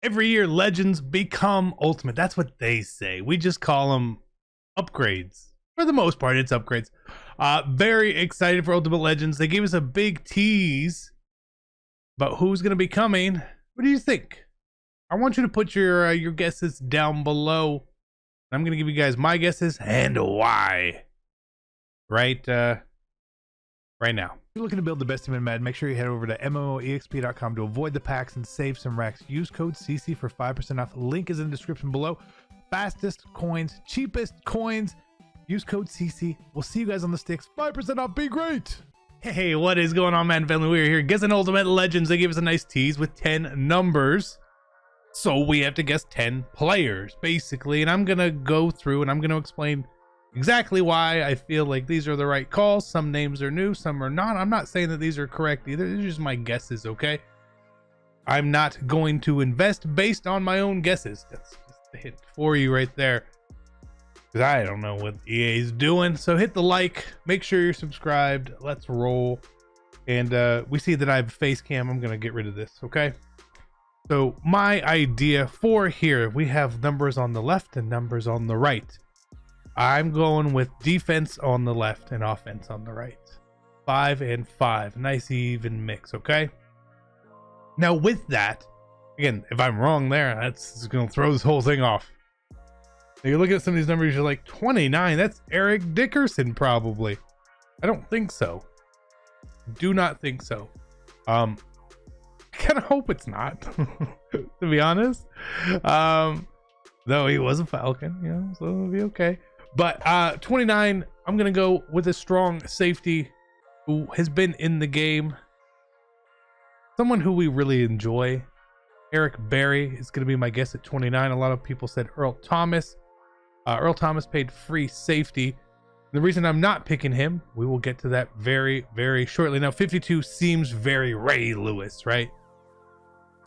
Every year, Legends become Ultimate. That's what they say. We just call them upgrades. For the most part, it's upgrades. Very excited for Ultimate Legends. They gave us a big tease about who's going to be coming. What do you think? I want you to put your guesses down below. I'm going to give you guys my guesses and why. Right now. If you're looking to build the best team in Madden, make sure you head over to MMOEXP.com to avoid the packs and save some racks. Use code CC for 5% off. The link is in the description below. Fastest coins, cheapest coins. Use code CC. We'll see you guys on the sticks. 5% off. Be great. Hey, what is going on, Madden family? We're here guessing Ultimate Legends. They gave us a nice tease with 10 numbers. So we have to guess 10 players, basically. And I'm going to go through and I'm going to explain exactly why I feel like these are the right calls. Some names are new, some are not. I'm not saying that these are correct either. These are just my guesses, okay? I'm not going to invest based on my own guesses. That's just a hint for you right there, because I don't know what EA is doing. So hit the like, make sure you're subscribed. Let's roll. And we see that I have a face cam. I'm going to get rid of this, okay? So my idea for here, we have numbers on the left and numbers on the right. I'm going with defense on the left and offense on the right. 5 and 5. Nice even mix, okay? Now with that, again, if I'm wrong there, that's going to throw this whole thing off. Now you're looking at some of these numbers, you're like, 29, that's Eric Dickerson probably. I don't think so. Do not think so. I kind of hope it's not, to be honest. Though he was a Falcon, you know, so it'll be okay. But 29, I'm going to go with a strong safety who has been in the game. Someone who we really enjoy. Eric Berry is going to be my guess at 29. A lot of people said Earl Thomas. Earl Thomas paid free safety. The reason I'm not picking him, we will get to that very, very shortly. Now, 52 seems very Ray Lewis, right?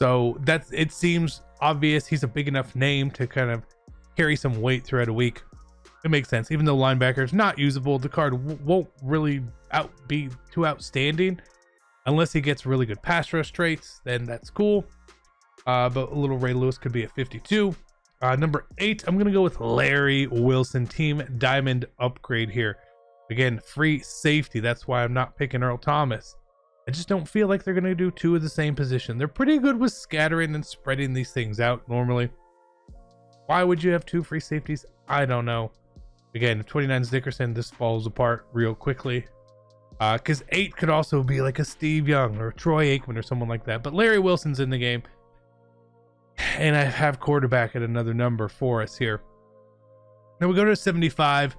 So it seems obvious. He's a big enough name to kind of carry some weight throughout a week. It makes sense. Even though linebacker is not usable, the card won't really be too outstanding unless he gets really good pass rush traits. Then that's cool. But a little Ray Lewis could be a 52. Number 8, I'm going to go with Larry Wilson, Team Diamond upgrade here. Again, free safety. That's why I'm not picking Earl Thomas. I just don't feel like they're going to do two of the same position. They're pretty good with scattering and spreading these things out normally. Why would you have two free safeties? I don't know. Again, if 29 is Dickerson, this falls apart real quickly. Because 8 could also be like a Steve Young or Troy Aikman or someone like that. But Larry Wilson's in the game. And I have quarterback at another number for us here. Now we go to 75.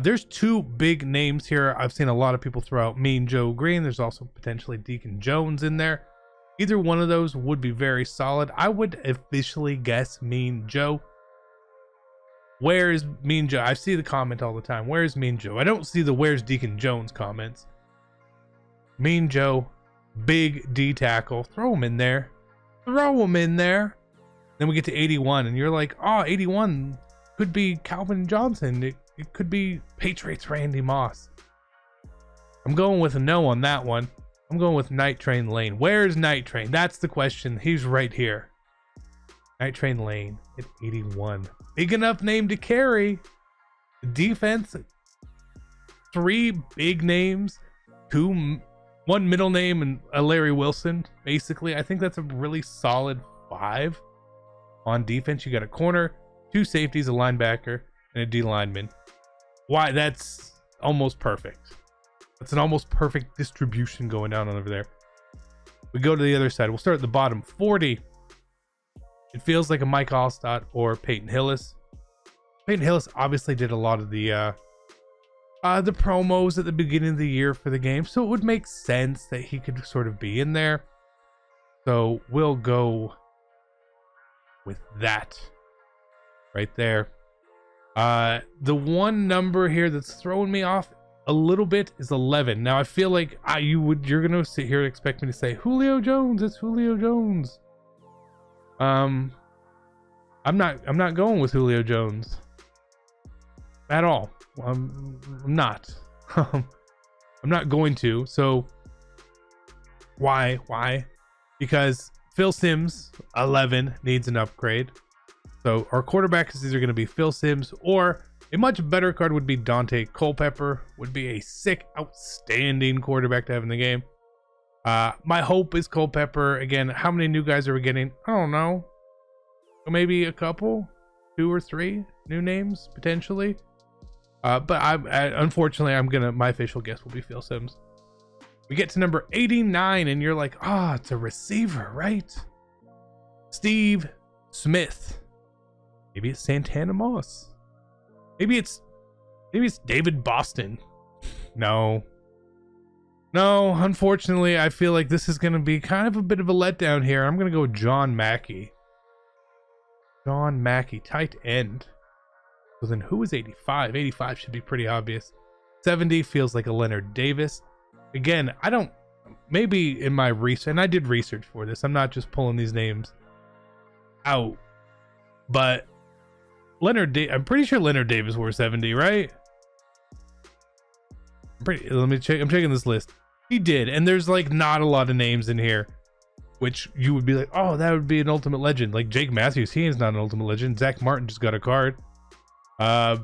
There's two big names here. I've seen a lot of people throw out Mean Joe Green. There's also potentially Deacon Jones in there. Either one of those would be very solid. I would officially guess Mean Joe. Where is Mean Joe? I see the comment all the time. Where's Mean Joe? I don't see the where's Deacon Jones comments. Mean Joe, big D tackle. Throw him in there. Throw him in there. Then we get to 81, and you're like, oh, 81 could be Calvin Johnson. It could be Patriots Randy Moss. I'm going with a no on that one. I'm going with Night Train Lane. Where's Night Train? That's the question. He's right here. Night Train Lane at 81. Big enough name to carry. Defense, 3 big names, 1 middle name, and a Larry Wilson. Basically, I think that's a really solid 5 on defense. You got a corner, 2 safeties, a linebacker, and a D lineman. Why? That's almost perfect. That's an almost perfect distribution going down over there. We go to the other side. We'll start at the bottom. 40. It feels like a Mike Allstott or Peyton Hillis. Peyton Hillis obviously did a lot of the promos at the beginning of the year for the game, so it would make sense that he could sort of be in there. So we'll go with that right there. The one number here that's throwing me off a little bit is 11. Now I feel like you're gonna sit here and expect me to say Julio Jones. It's Julio Jones. I'm not going with Julio Jones at all. I'm not. I'm not going to. So why? Because Phil Simms, 11, needs an upgrade. So our quarterbacks is either going to be Phil Simms, or a much better card would be Dante Culpepper. Would be a sick, outstanding quarterback to have in the game. My hope is Culpepper. Again, how many new guys are we getting? I don't know. Maybe a couple, 2 or 3 new names potentially. But unfortunately, my official guess will be Phil Simms. We get to number 89, and you're like, it's a receiver, right? Steve Smith. Maybe it's Santana Moss. Maybe it's David Boston. No, unfortunately, I feel like this is going to be kind of a bit of a letdown here. I'm going to go with John Mackey. John Mackey, tight end. So then who is 85? 85 should be pretty obvious. 70 feels like a Leonard Davis. Again, maybe in my research, and I did research for this, I'm not just pulling these names out, but I'm pretty sure Leonard Davis wore 70, right? Let me check. I'm checking this list. He did, and there's like not a lot of names in here, which you would be like, oh, that would be an ultimate legend. Like Jake Matthews, he is not an ultimate legend. Zach Martin just got a card. It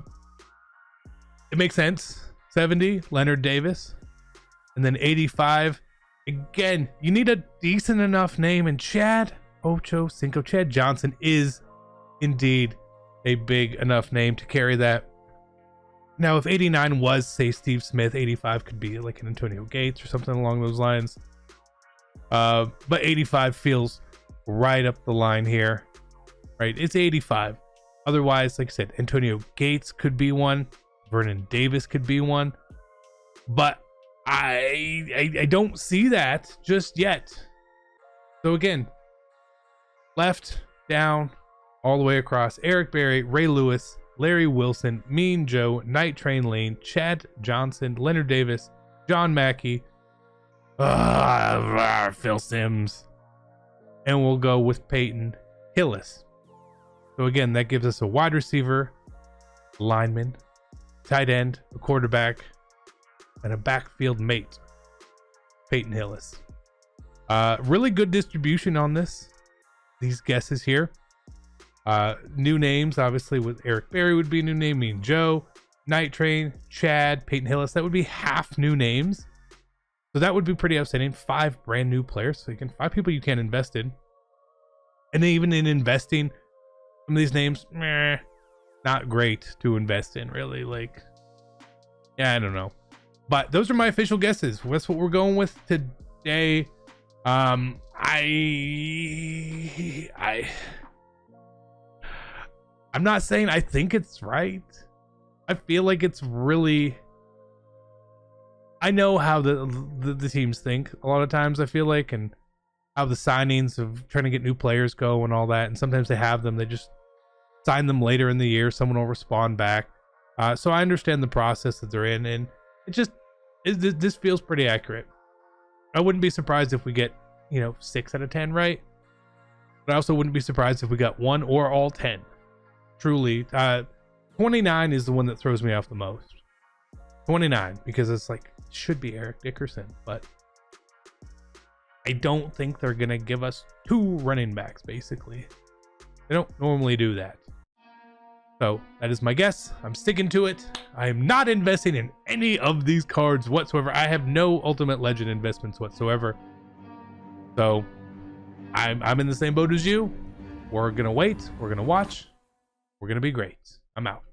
makes sense. 70, Leonard Davis. And then 85, again, you need a decent enough name. And Chad Johnson is indeed a big enough name to carry that. Now, if 89 was, say, Steve Smith, 85 could be like an Antonio Gates or something along those lines. But 85 feels right up the line here, right? It's 85. Otherwise, like I said, Antonio Gates could be one. Vernon Davis could be one. But I don't see that just yet. So again, left, down, all the way across. Eric Berry, Ray Lewis, Larry Wilson, Mean Joe, Night Train Lane, Chad Johnson, Leonard Davis, John Mackey, Phil Simms, and we'll go with Peyton Hillis. So again, that gives us a wide receiver, lineman, tight end, a quarterback, and a backfield mate, Peyton Hillis. Really good distribution on these guesses here. New names, obviously, with Eric Berry would be a new name. Mean Joe, Night Train, Chad, Peyton Hillis. That would be half new names. So that would be pretty outstanding. 5 brand new players. So you can 5 people you can invest in. And then even in investing, some of these names, not great to invest in, really. Like, yeah, I don't know. But those are my official guesses. That's what we're going with today. I'm not saying I think it's right. I feel like it's really, I know how the teams think a lot of times, I feel like, and how the signings of trying to get new players go and all that. And sometimes they have them, they just sign them later in the year. Someone will respond back. So I understand the process that they're in, and this feels pretty accurate. I wouldn't be surprised if we get, 6 out of 10 right. But I also wouldn't be surprised if we got 1 or all 10. Truly, 29 is the one that throws me off the most. 29, because it's like, it should be Eric Dickerson, but I don't think they're gonna give us 2 running backs. Basically, they don't normally do that. So that is my guess. I'm sticking to it. I am not investing in any of these cards whatsoever. I have no Ultimate Legend investments whatsoever. So I'm in the same boat as you. We're gonna wait. We're gonna watch. We're gonna be great. I'm out.